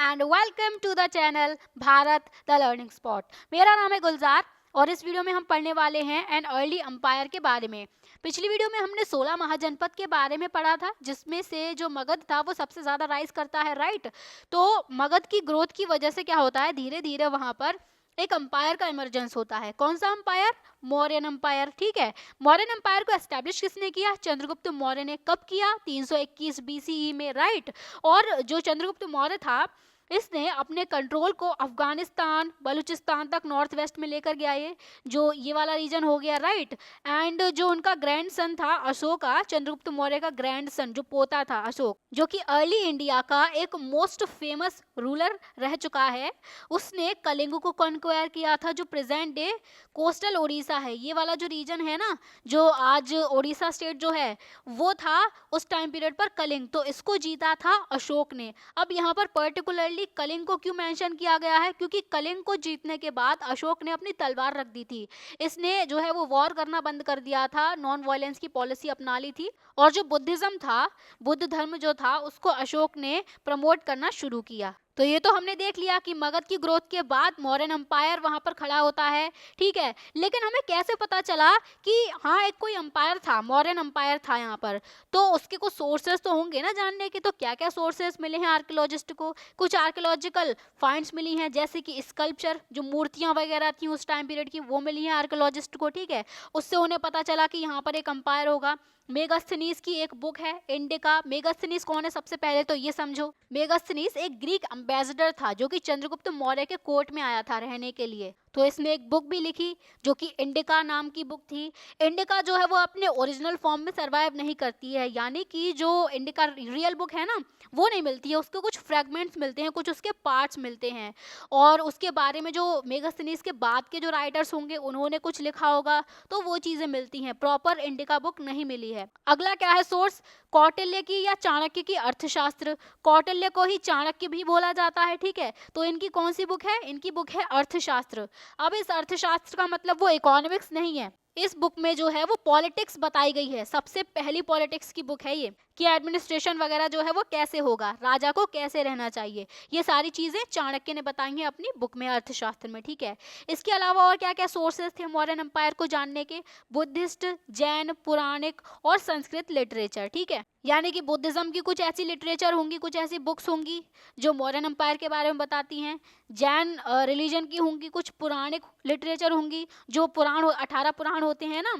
And welcome to the channel Bharat the learning spot. मेरा नाम है गुलजार और इस वीडियो में हम पढ़ने वाले हैं एन अर्ली अंपायर के बारे में। पिछली वीडियो में हमने 16 महाजनपद के बारे में पढ़ा था, जिसमें से जो मगध था वो सबसे ज़्यादा राइज करता है, राइट। तो मगध की ग्रोथ की वजह से क्या होता है, धीरे धीरे वहाँ पर एक अंपायर का इमरजेंस होता है। कौन सा अंपायर? मौर्यन अंपायर, ठीक है। मौर्यन अंपायर को एस्टेब्लिश किसने किया? चंद्रगुप्त मौर्य ने। कब किया? 321 बीसीई में, राइट। और जो चंद्रगुप्त मौर्य था, इसने अपने कंट्रोल को अफगानिस्तान, बलूचिस्तान तक नॉर्थ वेस्ट में लेकर गया, ये वाला रीजन हो गया, राइट। एंड जो उनका ग्रैंड सन था अशोका, चंद्रगुप्त मौर्य का ग्रैंड सन, जो पोता था अशोक, जो कि अर्ली इंडिया का एक मोस्ट फेमस रूलर रह चुका है, उसने कलिंग को कॉन्क्वायर किया था, जो प्रेजेंट डे कोस्टल ओडिशा है। ये वाला जो रीजन है ना, जो आज ओडिशा स्टेट जो है, वो था उस टाइम पीरियड पर कलिंग। तो इसको जीता था अशोक ने। अब यहाँ पर पर्टिकुलरली कलिंग को क्यों मेंशन किया गया है? क्योंकि कलिंग को जीतने के बाद अशोक ने अपनी तलवार रख दी थी। इसने जो है वो वॉर करना बंद कर दिया था, नॉन वायलेंस की पॉलिसी अपना ली थी। और जो बुद्धिज्म था, बुद्ध धर्म जो था, उसको अशोक ने प्रमोट करना शुरू किया। तो ये तो हमने देख लिया कि मगध की ग्रोथ के बाद मौर्यन अंपायर वहां पर खड़ा होता है, ठीक है। लेकिन हमें कैसे पता चला कि हाँ एक कोई अंपायर था, मौर्यन अंपायर था यहाँ पर? तो उसके कुछ सोर्सेस तो होंगे ना जानने के। तो क्या क्या सोर्सेस मिले हैं आर्कियोलॉजिस्ट को? कुछ आर्कियोलॉजिकल फाइंड्स मिली हैं, जैसे कि स्कल्पचर, जो मूर्तियां वगैरह थी उस टाइम पीरियड की, वो मिली हैं आर्कियोलॉजिस्ट को, ठीक है। उससे उन्हें पता चला कि यहाँ पर एक अंपायर होगा। मेगास्थनीज की एक बुक है इंडिका। मेगास्थनीज कौन है? सबसे पहले तो ये समझो, मेगास्थनीज एक ग्रीक एम्बेसडर था, जो कि चंद्रगुप्त मौर्य के कोर्ट में आया था रहने के लिए। तो इसने एक बुक भी लिखी, जो कि इंडिका नाम की बुक थी। इंडिका जो है वो अपने ओरिजिनल फॉर्म में सरवाइव नहीं करती है, यानी कि जो इंडिका रियल बुक है ना, वो नहीं मिलती है, उसके कुछ फ्रेगमेंट्स मिलते हैं, कुछ उसके पार्ट्स मिलते हैं। और उसके बारे में जो मेगास्थनीज के बाद के जो राइटर्स होंगे, उन्होंने कुछ लिखा होगा, तो वो चीजें मिलती हैं। प्रॉपर इंडिका बुक नहीं मिली है। अगला क्या है सोर्स? कौटिल्य की या चाणक्य की अर्थशास्त्र। कौटिल्य को ही चाणक्य भी बोला जाता है, ठीक है। तो इनकी कौन सी बुक है? इनकी बुक है अर्थशास्त्र। अब इस अर्थशास्त्र का मतलब वो इकोनॉमिक्स नहीं है। इस बुक में जो है वो पॉलिटिक्स बताई गई है। सबसे पहली पॉलिटिक्स की बुक है ये, कि एडमिनिस्ट्रेशन वगैरह जो है वो कैसे होगा, राजा को कैसे रहना चाहिए, ये सारी चीजें चाणक्य ने बताई हैं अपनी बुक में, अर्थशास्त्र में, ठीक है। इसके अलावा और क्या क्या सोर्सेस थे मौर्यन एम्पायर को जानने के? बुद्धिस्ट, जैन, पुराणिक और संस्कृत लिटरेचर, ठीक है। यानी कि बुद्धिज्म की कुछ ऐसी लिटरेचर होंगी, कुछ ऐसी बुक्स होंगी जो मौर्यन एम्पायर के बारे में बताती हैं। जैन रिलीजन की होंगी, कुछ पुराणिक लिटरेचर होंगी, जो पुराण 18 पुराण होते हैं ना,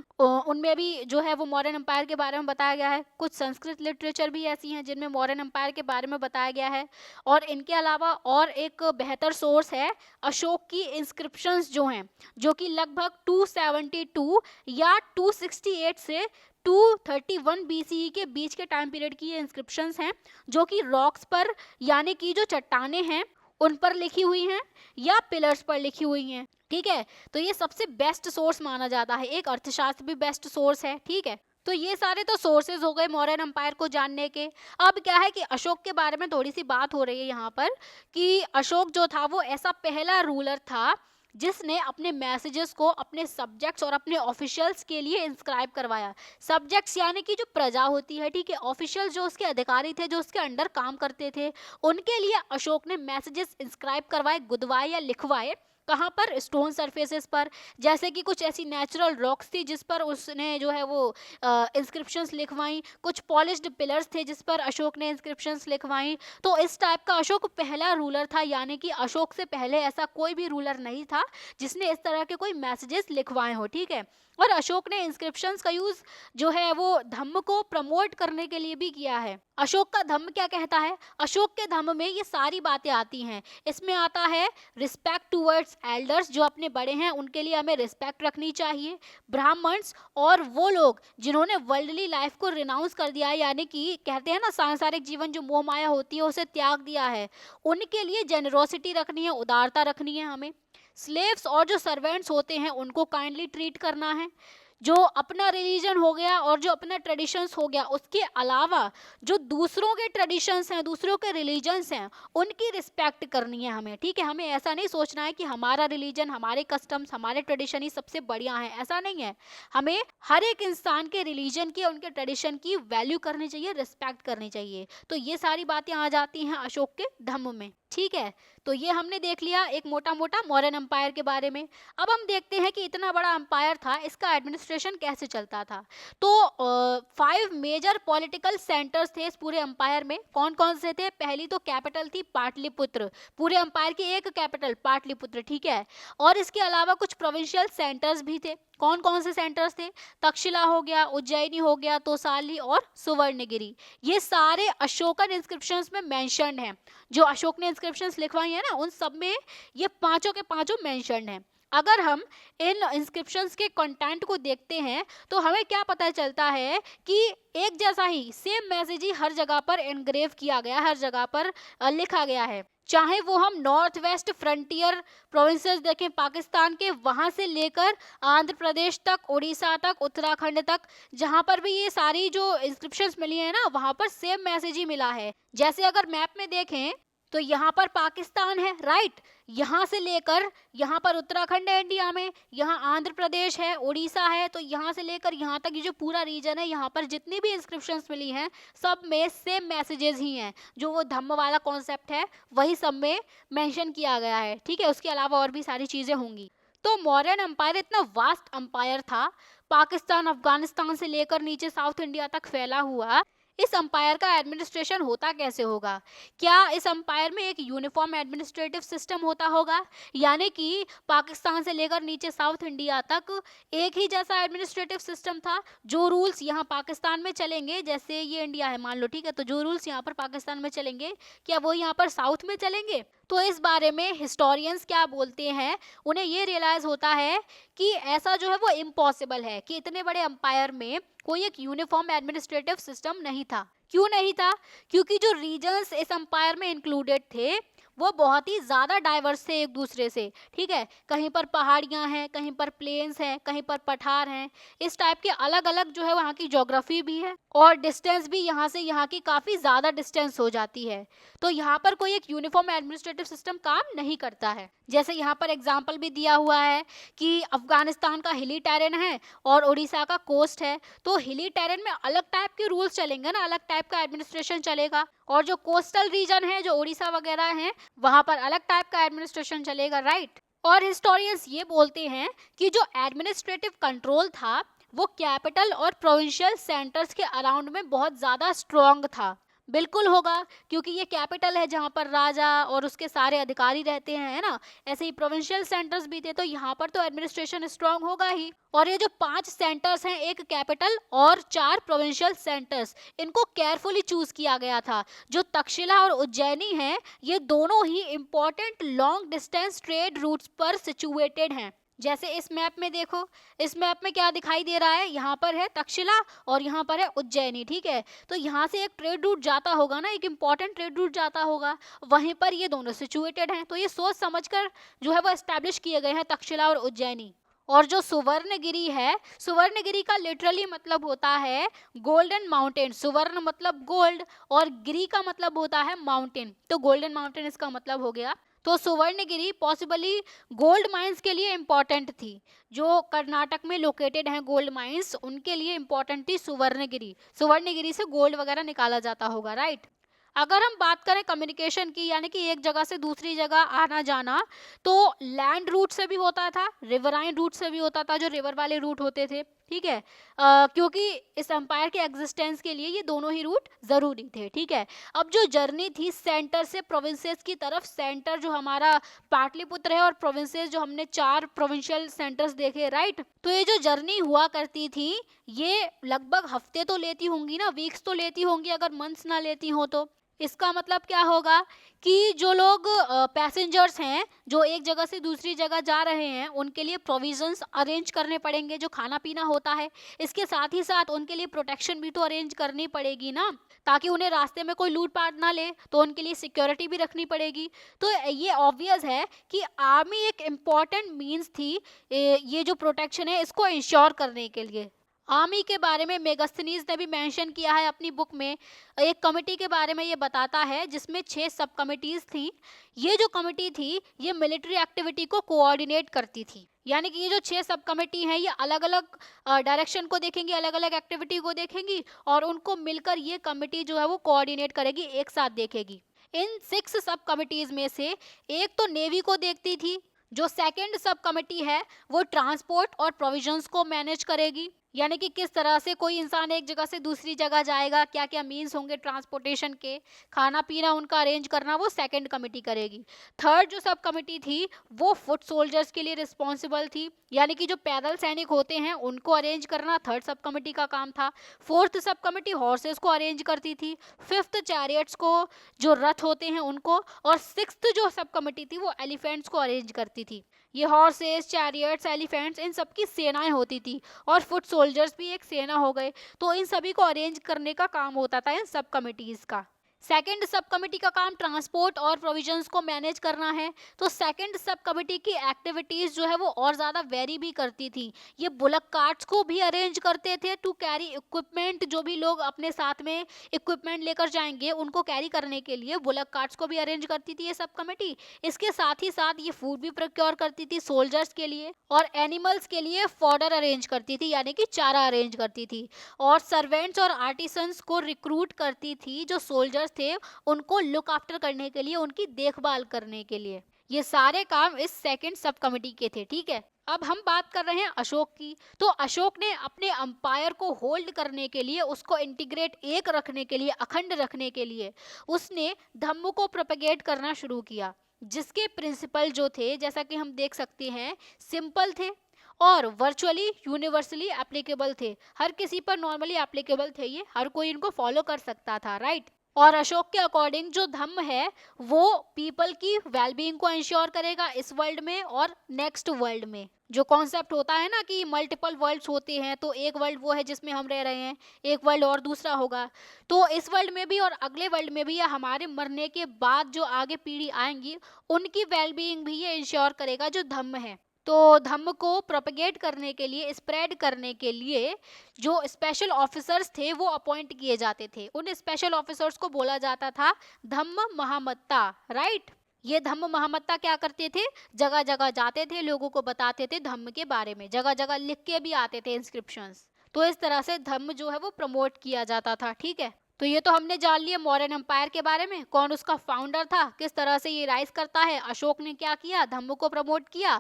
उनमें भी जो है वो मौर्यन एम्पायर के बारे में बताया गया है। कुछ संस्कृत लिटरेचर भी ऐसी हैं जिनमें मौर्यन एम्पायर के बारे में बताया गया है। और इनके अलावा और एक बेहतर सोर्स है अशोक की इंस्क्रिप्शंस जो हैं, जो कि लगभग 272 या 268 से 231 बीसीई के बीच के टाइम पीरियड की ये इंस्क्रिप्शंस हैं, जो कि रॉक्स पर, यानी कि जो चट्टाने हैं उन पर लिखी हुई हैं या पिलर्स पर लिखी हुई हैं, ठीक है। तो ये सबसे बेस्ट सोर्स माना जाता है। एक अर्थशास्त्र भी बेस्ट सोर्स है, ठीक है। तो ये सारे तो सोर्सेज हो गए मौर्यन एम्पायर को जानने के। अब क्या है कि अशोक के बारे में थोड़ी सी बात हो रही है यहाँ पर, कि अशोक जो था वो ऐसा पहला रूलर था जिसने अपने मैसेजेस को अपने सब्जेक्ट्स और अपने ऑफिशियल्स के लिए इंस्क्राइब करवाया। सब्जेक्ट्स यानी कि जो प्रजा होती है, ठीक है। ऑफिशियल जो उसके अधिकारी थे, जो उसके अंडर काम करते थे, उनके लिए अशोक ने मैसेजेस इंस्क्राइब करवाए, गुदवाए या लिखवाए। कहाँ पर? स्टोन सरफेसेस पर। जैसे कि कुछ ऐसी नेचुरल रॉक्स थी जिस पर उसने जो है वो इंस्क्रिप्शंस लिखवाई। कुछ पॉलिश्ड पिलर्स थे जिस पर अशोक ने इंस्क्रिप्शंस लिखवाई। तो इस टाइप का अशोक पहला रूलर था, यानी कि अशोक से पहले ऐसा कोई भी रूलर नहीं था जिसने इस तरह के कोई मैसेजेस लिखवाए हो, ठीक है। और अशोक ने इंस्क्रिप्शंस का यूज जो है वो धम्म को प्रमोट करने के लिए भी किया है। अशोक का धम्म क्या कहता है? अशोक के धम्म में ये सारी बातें आती हैं। इसमें आता है रिस्पेक्ट टूवर्ड्स एल्डर्स, जो अपने बड़े हैं उनके लिए हमें रिस्पेक्ट रखनी चाहिए। ब्राह्मण्स और वो लोग जिन्होंने वर्ल्डली लाइफ को रिनाउंस कर दिया है, यानी कि कहते हैं ना सांसारिक जीवन जो मोह माया होती है उसे त्याग दिया है, उनके लिए जेनरोसिटी रखनी है, उदारता रखनी है हमें। स्लेव्स और जो सर्वेंट्स होते हैं उनको काइंडली ट्रीट करना है। जो अपना रिलीजन हो गया और जो अपना ट्रेडिशंस हो गया, उसके अलावा जो दूसरों के ट्रेडिशंस हैं, दूसरों के रिलीजन्स हैं, उनकी रिस्पेक्ट करनी है हमें, ठीक है। हमें ऐसा नहीं सोचना है कि हमारा रिलीजन, हमारे कस्टम्स, हमारे ट्रेडिशन ही सबसे बढ़िया है, ऐसा नहीं है। हमें हर एक इंसान के रिलीजन की, उनके ट्रेडिशन की वैल्यू करनी चाहिए, रिस्पेक्ट करनी चाहिए। तो ये सारी बातें आ जाती हैं अशोक के धम्म में, ठीक। ठीक है, तो ये हमने देख लिया एक मोटा मोटा मौर्यन एम्पायर के बारे में। अब हम देखते हैं कि इतना बड़ा एम्पायर था, इसका एडमिनिस्ट्रेशन कैसे चलता था। तो 5 मेजर पॉलिटिकल सेंटर्स थे इस पूरे एम्पायर में। कौन कौन से थे? पहली तो कैपिटल थी पाटलिपुत्र, पूरे एम्पायर की एक कैपिटल पाटलिपुत्र, ठीक है। और इसके अलावा कुछ प्रोविंशियल सेंटर्स भी थे। कौन कौन से सेंटर्स थे? तक्षशिला हो गया, उज्जैनी हो गया, तोसाली और सुवर्णगिरी। ये सारे अशोकन इंस्क्रिप्शंस में मेंशन्ड हैं। जो अशोक ने इंस्क्रिप्शंस लिखवाई है ना, उन सब में ये पांचों के पांचों मेंशन्ड हैं। अगर हम इन इंस्क्रिप्शंस के कंटेंट को देखते हैं तो हमें क्या पता चलता है कि एक जैसा ही सेम मैसेज ही हर जगह पर एनग्रेव किया गया, हर जगह पर लिखा गया है। चाहे वो हम नॉर्थ वेस्ट फ्रंटियर प्रोविंसेस देखें पाकिस्तान के, वहां से लेकर आंध्र प्रदेश तक, उड़ीसा तक, उत्तराखंड तक, जहां पर भी ये सारी जो इंस्क्रिप्शंस मिली है ना, वहां पर सेम मैसेज ही मिला है। जैसे अगर मैप में देखें तो यहाँ पर पाकिस्तान है, राइट, यहाँ से लेकर यहाँ पर उत्तराखंड है इंडिया में, यहाँ आंध्र प्रदेश है, उड़ीसा है, तो यहाँ से लेकर यहाँ तक ये जो पूरा रीजन है, यहाँ पर जितनी भी इंस्क्रिप्शंस मिली हैं सब में सेम मैसेजेस ही हैं। जो वो धम्म वाला कॉन्सेप्ट है वही सब में मेंशन किया गया है, ठीक है। उसके अलावा और भी सारी चीज़ें होंगी। तो मौर्यन एम्पायर इतना वास्ट एम्पायर था, पाकिस्तान अफगानिस्तान से लेकर नीचे साउथ इंडिया तक फैला हुआ। इस एम्पायर का एडमिनिस्ट्रेशन होता कैसे होगा? क्या इस एम्पायर में एक यूनिफॉर्म एडमिनिस्ट्रेटिव सिस्टम होता होगा, यानी कि पाकिस्तान से लेकर नीचे साउथ इंडिया तक एक ही जैसा एडमिनिस्ट्रेटिव सिस्टम था? जो रूल्स यहाँ पाकिस्तान में चलेंगे, जैसे ये इंडिया है मान लो, ठीक है, तो जो रूल्स यहाँ पर पाकिस्तान में चलेंगे क्या वो यहाँ पर साउथ में चलेंगे? तो इस बारे में हिस्टोरियंस क्या बोलते हैं, उन्हें ये रियलाइज होता है कि ऐसा जो है वो इम्पॉसिबल है कि इतने बड़े एम्पायर में कोई एक यूनिफॉर्म एडमिनिस्ट्रेटिव सिस्टम नहीं था। क्यों नहीं था? क्योंकि जो रीजन्स इस एम्पायर में इंक्लूडेड थे वो बहुत ही ज़्यादा डाइवर्स थे एक दूसरे से, ठीक है। कहीं पर पहाड़ियाँ हैं, कहीं पर प्लेन्स हैं, कहीं पर पठार हैं। इस टाइप के अलग अलग जो है वहाँ की ज्योग्राफी भी है, और डिस्टेंस भी यहाँ से यहाँ की काफ़ी ज़्यादा डिस्टेंस हो जाती है। तो यहाँ पर कोई एक यूनिफॉर्म एडमिनिस्ट्रेटिव सिस्टम काम नहीं करता है। जैसे यहाँ पर एग्जाम्पल भी दिया हुआ है कि अफगानिस्तान का हिली टेरेन है और उड़ीसा का कोस्ट है, तो हिली टेरेन में अलग टाइप के रूल्स चलेंगे ना, अलग टाइप का एडमिनिस्ट्रेशन चलेगा। और जो कोस्टल रीजन है, जो उड़ीसा वगैरह है, वहां पर अलग टाइप का एडमिनिस्ट्रेशन चलेगा, राइट। और हिस्टोरियंस ये बोलते हैं कि जो एडमिनिस्ट्रेटिव कंट्रोल था वो कैपिटल और प्रोविंशियल सेंटर्स के अराउंड में बहुत ज़्यादा स्ट्रॉन्ग था। बिल्कुल होगा, क्योंकि ये कैपिटल है जहाँ पर राजा और उसके सारे अधिकारी रहते हैं, है ना। ऐसे ही प्रोविंशियल सेंटर्स भी थे, तो यहाँ पर तो एडमिनिस्ट्रेशन स्ट्रांग होगा ही। और ये जो 5 सेंटर्स हैं, एक कैपिटल और 4 प्रोविंशियल सेंटर्स, इनको केयरफुली चूज किया गया था। जो तक्षशिला और उज्जैनी हैं, ये दोनों ही important long distance trade routes पर सिचुएटेड हैं। जैसे इस मैप में देखो, इस मैप में क्या दिखाई दे रहा है, यहाँ पर है तक्षशिला और यहाँ पर है उज्जैनी, ठीक है। तो यहाँ से एक ट्रेड रूट जाता होगा ना, एक इम्पॉर्टेंट ट्रेड रूट जाता होगा, वहीं पर ये दोनों सिचुएटेड हैं। तो ये सोच समझकर जो है वो एस्टैब्लिश किए गए हैं तक्षशिला और उज्जैनी। और जो सुवर्णगिरी है, सुवर्णगिरी का लिटरली मतलब होता है गोल्डन माउंटेन। सुवर्ण मतलब गोल्ड और गिरी का मतलब होता है माउंटेन, तो गोल्डन माउंटेन इसका मतलब हो गया। तो सुवर्णगिरी पॉसिबली गोल्ड माइंस के लिए इम्पोर्टेंट थी। जो कर्नाटक में लोकेटेड हैं गोल्ड माइंस, उनके लिए इम्पोर्टेंट थी सुवर्णगिरी। सुवर्णगिरी से गोल्ड वगैरह निकाला जाता होगा, राइट। अगर हम बात करें कम्युनिकेशन की, यानी कि एक जगह से दूसरी जगह आना जाना, तो लैंड रूट से भी होता था, रिवराइन रूट से भी होता था, जो रिवर वाले रूट होते थे, ठीक है। क्योंकि इस एम्पायर के एग्जिस्टेंस के लिए ये दोनों ही रूट जरूरी थे, ठीक है। अब जो जर्नी थी सेंटर से प्रोविंसेस की तरफ, सेंटर जो हमारा पाटलिपुत्र है और प्रोविंसेस जो हमने 4 प्रोविंशियल सेंटर्स देखे, राइट। तो ये जो जर्नी हुआ करती थी ये लगभग हफ्ते तो लेती होंगी ना, वीक्स तो लेती होंगी, अगर मंथ्स ना लेती हो तो। इसका मतलब क्या होगा कि जो लोग पैसेंजर्स हैं जो एक जगह से दूसरी जगह जा रहे हैं, उनके लिए प्रोविजंस अरेंज करने पड़ेंगे, जो खाना पीना होता है। इसके साथ ही साथ उनके लिए प्रोटेक्शन भी तो अरेंज करनी पड़ेगी ना, ताकि उन्हें रास्ते में कोई लूटपाट ना ले, तो उनके लिए सिक्योरिटी भी रखनी पड़ेगी। तो ये ऑब्वियस है कि आर्मी एक इम्पॉर्टेंट मीन्स थी ये जो प्रोटेक्शन है इसको इंश्योर करने के लिए। आर्मी के बारे में मेगास्थनीज ने भी मेंशन किया है अपनी बुक में। एक कमेटी के बारे में ये बताता है जिसमें 6 सब कमिटीज थी। ये जो कमेटी थी ये मिलिट्री एक्टिविटी को कोऑर्डिनेट करती थी, यानी कि ये जो 6 सब कमेटी हैं ये अलग अलग डायरेक्शन को देखेंगी, अलग अलग एक्टिविटी को देखेंगी और उनको मिलकर ये कमेटी जो है वो कोऑर्डिनेट करेगी, एक साथ देखेगी। इन 6 सब कमिटीज में से एक तो नेवी को देखती थी, जो सेकंड सब कमिटी है वो ट्रांसपोर्ट और प्रोविजंस को मैनेज करेगी, यानी कि किस तरह से कोई इंसान एक जगह से दूसरी जगह जाएगा, क्या क्या मीन्स होंगे ट्रांसपोर्टेशन के, खाना पीना उनका अरेंज करना वो सेकंड कमिटी करेगी। थर्ड जो सब कमिटी थी वो फुट सोल्जर्स के लिए रिस्पॉन्सिबल थी, यानी कि जो पैदल सैनिक होते हैं उनको अरेंज करना थर्ड सब कमिटी का काम था। फोर्थ सब कमिटी हॉर्सेस को अरेंज करती थी, फिफ्थ चैरियट्स को, जो रथ होते हैं उनको, और सिक्स्थ जो सब कमिटी थी वो एलिफेंट्स को अरेंज करती थी। ये हॉर्सेस, चैरियट्स, एलिफेंट्स इन सब की सेनाएं होती थी, और फुट सोल्जर्स भी एक सेना हो गए। तो इन सभी को अरेंज करने का काम होता था इन सब कमिटीज का। सेकंड सब कमिटी का काम ट्रांसपोर्ट और प्रोविजंस को मैनेज करना है। तो सेकंड सब कमिटी की एक्टिविटीज जो है वो और ज़्यादा वेरी भी करती थी। ये बुलक कार्ट्स को भी अरेंज करते थे टू कैरी इक्विपमेंट, जो भी लोग अपने साथ में इक्विपमेंट लेकर जाएंगे उनको कैरी करने के लिए बुलक कार्ट्स को भी अरेंज करती थी ये सब कमिटी। इसके साथ ही साथ ये फूड भी प्रोक्योर करती थी सोल्जर्स के लिए, और एनिमल्स के लिए फॉडर अरेंज करती थी, यानी कि चारा अरेंज करती थी, और सर्वेंट्स और आर्टिसंस को रिक्रूट करती थी, जो सोल्जर्स थे उनको लुक आफ्टर करने के लिए, उनकी देखभाल करने के लिए। ये सारे काम इस सेकंड सब कमिटी के थे, ठीक है। अब हम बात कर रहे हैं अशोक की। तो अशोक ने अपने अंपायर को होल्ड करने के लिए, उसको इंटीग्रेट एक रखने के लिए, अखंड रखने के लिए उसने धम्म को प्रोपेगेट करना शुरू किया, जिसके प्रिंसिपल जो थे जैसा कि हम देख सकते हैं सिंपल थे और वर्चुअली यूनिवर्सली एप्लीकेबल थे। हर किसी पर नॉर्मली एप्लीकेबल थे, ये हर कोई इनको फॉलो कर सकता था, राइट। और अशोक के अकॉर्डिंग जो धम्म है वो पीपल की वेलबींग को इंश्योर करेगा इस वर्ल्ड में और नेक्स्ट वर्ल्ड में। जो कॉन्सेप्ट होता है ना कि मल्टीपल वर्ल्ड्स होते हैं, तो एक वर्ल्ड वो है जिसमें हम रह रहे हैं, एक वर्ल्ड और दूसरा होगा, तो इस वर्ल्ड में भी और अगले वर्ल्ड में भी, या हमारे मरने के बाद जो आगे पीढ़ी आएंगी उनकी वेलबींग भी ये इंश्योर करेगा जो धम्म है। तो धम्म को प्रोपेगेट करने के लिए, स्प्रेड करने के लिए जो स्पेशल ऑफिसर्स थे वो अपॉइंट किए जाते थे। उन स्पेशल ऑफिसर्स को बोला जाता था धम्म महामत्ता, राइट। ये धम्म महामत्ता क्या करते थे, जगह जगह जाते थे, लोगों को बताते थे धम्म के बारे में, जगह जगह लिख के भी आते थे इंस्क्रिप्शंस। तो इस तरह से धम्म जो है वो प्रमोट किया जाता था, ठीक है। तो ये तो हमने जान लिया मौर्यन एम्पायर के बारे में, कौन उसका फाउंडर था, किस तरह से ये राइज करता है, अशोक ने क्या किया, धम्म को प्रमोट किया,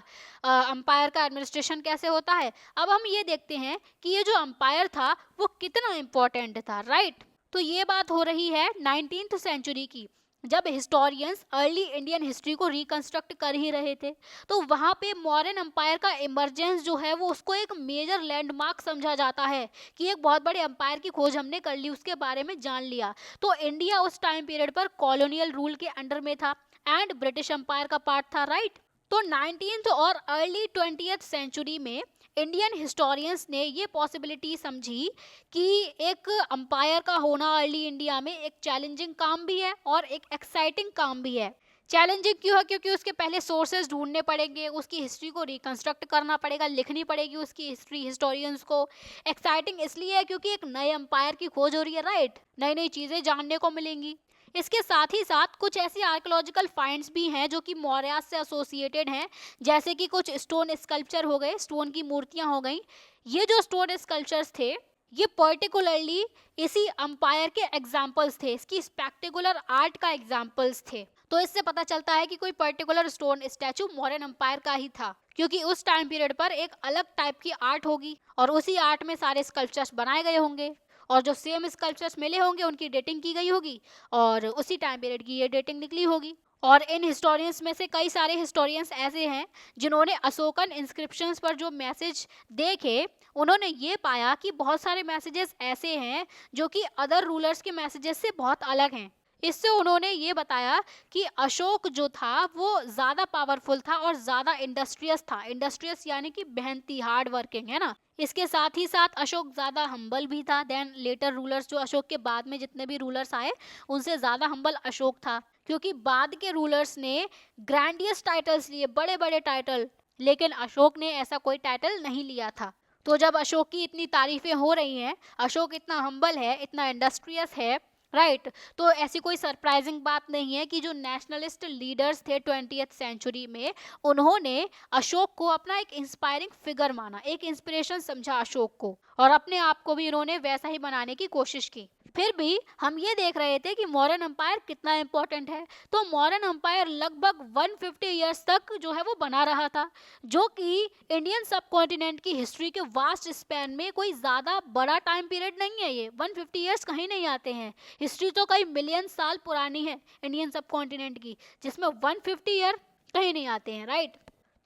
एम्पायर का एडमिनिस्ट्रेशन कैसे होता है। अब हम ये देखते हैं कि ये जो एम्पायर था वो कितना इम्पोर्टेंट था, राइट। तो ये बात हो रही है 19th सेंचुरी की, जब हिस्टोरियंस अर्ली इंडियन हिस्ट्री को रिकंस्ट्रक्ट कर ही रहे थे। तो वहाँ पे मौर्यन एम्पायर का इमरजेंस जो है वो उसको एक मेजर लैंडमार्क समझा जाता है कि एक बहुत बड़े एम्पायर की खोज हमने कर ली, उसके बारे में जान लिया। तो इंडिया उस टाइम पीरियड पर कॉलोनियल रूल के अंडर में था एंड ब्रिटिश एम्पायर का पार्ट था, राइट। तो 19th और अर्ली 20th सेंचुरी में इंडियन हिस्टोरियंस ने ये पॉसिबिलिटी समझी कि एक अंपायर का होना अर्ली इंडिया में एक चैलेंजिंग काम भी है और एक एक्साइटिंग काम भी है। चैलेंजिंग क्यों है, क्योंकि उसके पहले सोर्सेज ढूंढने पड़ेंगे, उसकी हिस्ट्री को रिकंस्ट्रक्ट करना पड़ेगा, लिखनी पड़ेगी उसकी हिस्ट्री हिस्टोरियंस को। एक्साइटिंग इसलिए है क्योंकि एक नए अंपायर की खोज हो रही है, राइट, नई नई चीज़ें जानने को मिलेंगी। इसके साथ ही साथ कुछ ऐसी आर्कियोलॉजिकल फाइंड्स भी हैं जो कि मौर्य से एसोसिएटेड हैं, जैसे कि कुछ स्टोन स्कल्पचर हो गए, स्टोन की मूर्तियां हो गई। ये जो स्टोन स्कल्पचर्स थे ये पर्टिकुलरली इसी अंपायर के एग्जाम्पल्स थे, इसकी स्पेक्टेकुलर आर्ट का एग्जाम्पल्स थे। तो इससे पता चलता है कि कोई particular stone statue Mauryan umpire का ही था, क्योंकि उस टाइम पीरियड पर एक अलग टाइप की आर्ट होगी और उसी आर्ट में सारे स्कल्पचर्स बनाए गए होंगे, और जो सेम स्कल्पचर्स मिले होंगे उनकी डेटिंग की गई होगी और उसी टाइम पीरियड की ये डेटिंग निकली होगी। और इन हिस्टोरियंस में से कई सारे हिस्टोरियंस ऐसे हैं जिन्होंने अशोकन इंस्क्रिप्शंस पर जो मैसेज देखे, उन्होंने ये पाया कि बहुत सारे मैसेजेस ऐसे हैं जो कि अदर रूलर्स के मैसेजेस से बहुत अलग हैं। इससे उन्होंने ये बताया कि अशोक जो था वो ज़्यादा पावरफुल था और ज़्यादा इंडस्ट्रियस था। इंडस्ट्रियस यानी कि मेहनती, हार्ड वर्किंग, है ना। इसके साथ ही साथ अशोक ज़्यादा हम्बल भी था देन लेटर रूलर्स, जो अशोक के बाद में जितने भी रूलर्स आए उनसे ज़्यादा हम्बल अशोक था, क्योंकि बाद के रूलर्स ने ग्रैंडियस टाइटल्स लिए, बड़े बड़े टाइटल, लेकिन अशोक ने ऐसा कोई टाइटल नहीं लिया था। तो जब अशोक की इतनी तारीफें हो रही हैं, अशोक इतना हम्बल है, इतना इंडस्ट्रियस है, राइट, तो ऐसी कोई सरप्राइजिंग बात नहीं है कि जो नेशनलिस्ट लीडर्स थे 20th सेंचुरी में, उन्होंने अशोक को अपना एक इंस्पायरिंग फिगर माना, एक इंस्पिरेशन समझा अशोक को, और अपने आप को भी इन्होंने वैसा ही बनाने की कोशिश की। फिर भी हम ये देख रहे थे कि मौर्यन एम्पायर कितना इंपॉर्टेंट है। तो मौर्यन एम्पायर लगभग 150 इयर्स तक जो है वो बना रहा था, जो कि इंडियन सब कॉन्टिनेंट की हिस्ट्री के वास्ट स्पैन में कोई ज़्यादा बड़ा टाइम पीरियड नहीं है। ये 150 इयर्स कहीं नहीं आते हैं। हिस्ट्री तो कई मिलियन साल पुरानी है इंडियन सब कॉन्टिनेंट की, जिसमें 150 ईयर कहीं नहीं आते हैं, राइट।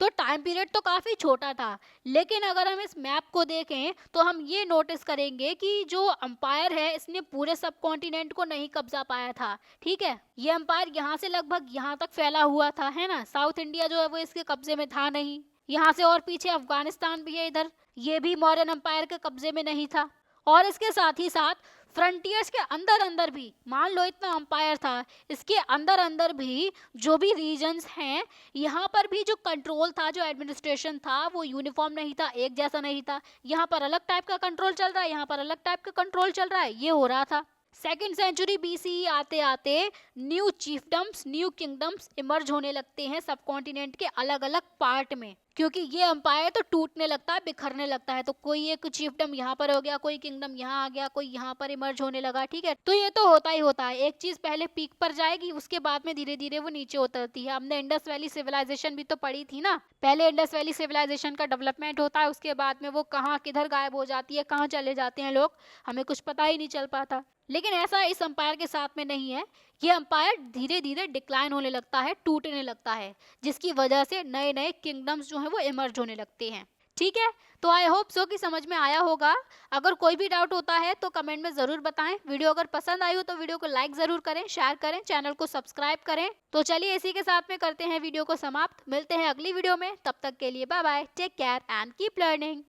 तो टाइम पीरियड तो काफ़ी छोटा था, लेकिन अगर हम इस मैप को देखें तो हम ये नोटिस करेंगे कि जो अंपायर है इसने पूरे सब कॉन्टिनेंट को नहीं कब्जा पाया था। ठीक है, ये अंपायर यहाँ से लगभग यहाँ तक फैला हुआ था, है ना। साउथ इंडिया जो है वो इसके कब्जे में था नहीं। यहाँ से और पीछे अफगानिस्तान भी है इधर, ये भी मौर्यन अंपायर के कब्जे में नहीं था। और इसके साथ ही साथ फ्रंटियर्स के अंदर अंदर भी, मान लो इतना अंपायर था, इसके अंदर अंदर भी जो भी रीजन्स हैं, यहाँ पर भी जो कंट्रोल था, जो एडमिनिस्ट्रेशन था, वो यूनिफॉर्म नहीं था, एक जैसा नहीं था। यहाँ पर अलग टाइप का कंट्रोल चल रहा है, यहाँ पर अलग टाइप का कंट्रोल चल रहा है, ये हो रहा था। सेकेंड सेंचुरी बीसी आते आते न्यू चीफडम्स, न्यू किंगडम्स इमर्ज होने लगते हैं सब कॉन्टिनेंट के अलग अलग पार्ट में, क्योंकि ये एम्पायर तो टूटने लगता है, बिखरने लगता है। तो कोई एक चीफडम यहाँ पर हो गया, कोई किंगडम यहाँ आ गया, कोई यहाँ पर इमर्ज होने लगा। ठीक है, तो ये तो होता ही होता है। एक चीज पहले पीक पर जाएगी, उसके बाद में धीरे धीरे वो नीचे उतरती है। हमने इंडस वैली सिविलाइजेशन भी तो पढ़ी थी ना। पहले इंडस वैली सिविलाइजेशन का डेवलपमेंट होता है, उसके बाद में वो कहाँ किधर गायब हो जाती है, कहाँ चले जाते हैं लोग, हमें कुछ पता ही नहीं चल पाता। लेकिन ऐसा इस अंपायर के साथ में नहीं है। ये अंपायर धीरे धीरे डिक्लाइन होने लगता है, टूटने लगता है, जिसकी वजह से नए नए किंगडम्स जो हैं वो इमर्ज होने लगते हैं। ठीक है, तो आई होप सो कि समझ में आया होगा। अगर कोई भी डाउट होता है तो कमेंट में ज़रूर बताएं। वीडियो अगर पसंद आई हो तो वीडियो को लाइक ज़रूर करें, शेयर करें, चैनल को सब्सक्राइब करें। तो चलिए इसी के साथ में करते हैं वीडियो को समाप्त। मिलते हैं अगली वीडियो में, तब तक के लिए bye bye, take care and keep learning.